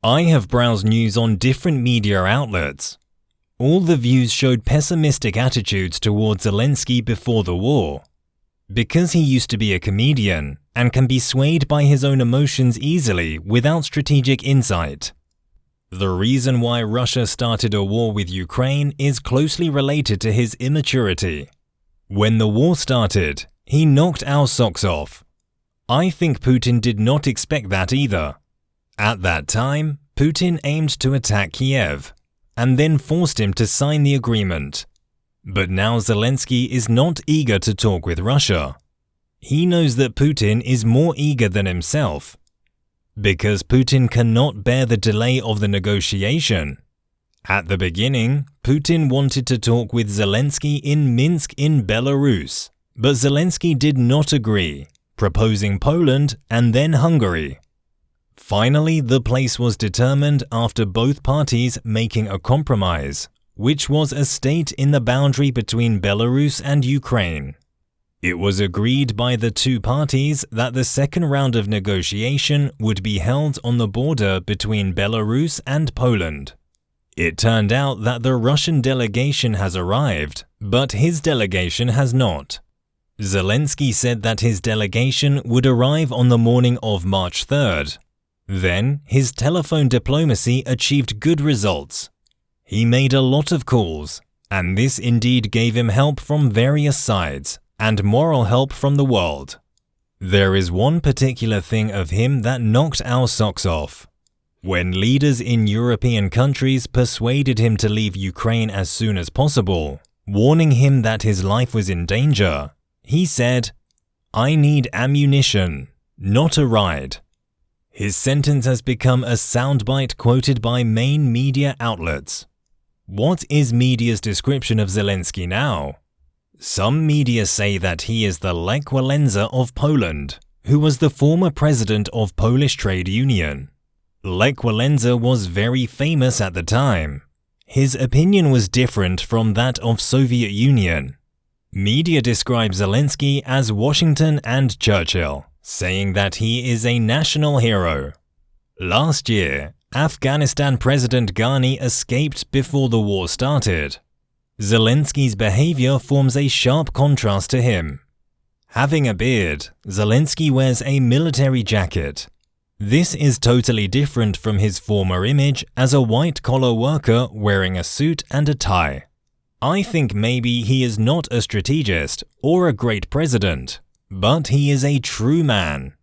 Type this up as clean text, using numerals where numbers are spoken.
I have browsed news on different media outlets. All the views showed pessimistic attitudes towards Zelensky before the war. Because he used to be a comedian and can be swayed by his own emotions easily without strategic insight. The reason why Russia started a war with Ukraine is closely related to his immaturity. When the war started, he knocked our socks off. I think Putin did not expect that either. At that time, Putin aimed to attack Kiev, and then forced him to sign the agreement. But now Zelensky is not eager to talk with Russia. He knows that Putin is more eager than himself, because Putin cannot bear the delay of the negotiation. At the beginning, Putin wanted to talk with Zelensky in Minsk in Belarus, but Zelensky did not agree, proposing Poland and then Hungary. Finally, the place was determined after both parties making a compromise, which was a state in the boundary between Belarus and Ukraine. It was agreed by the two parties that the second round of negotiation would be held on the border between Belarus and Poland. It turned out that the Russian delegation has arrived, but his delegation has not. Zelensky said that his delegation would arrive on the morning of March 3rd. Then, his telephone diplomacy achieved good results. He made a lot of calls, and this indeed gave him help from various sides, and moral help from the world. There is one particular thing of him that knocked our socks off. When leaders in European countries persuaded him to leave Ukraine as soon as possible, warning him that his life was in danger, he said, "I need ammunition, not a ride." His sentence has become a soundbite quoted by main media outlets. What is media's description of Zelensky now? Some media say that he is the Lech Wałęsa of Poland, who was the former president of Polish Trade Union. Lech Wałęsa was very famous at the time. His opinion was different from that of Soviet Union. Media describe Zelensky as Washington and Churchill, saying that he is a national hero. Last year, Afghanistan President Ghani escaped before the war started. Zelensky's behavior forms a sharp contrast to him. Having a beard, Zelensky wears a military jacket. This is totally different from his former image as a white-collar worker wearing a suit and a tie. I think maybe he is not a strategist or a great president, but he is a true man.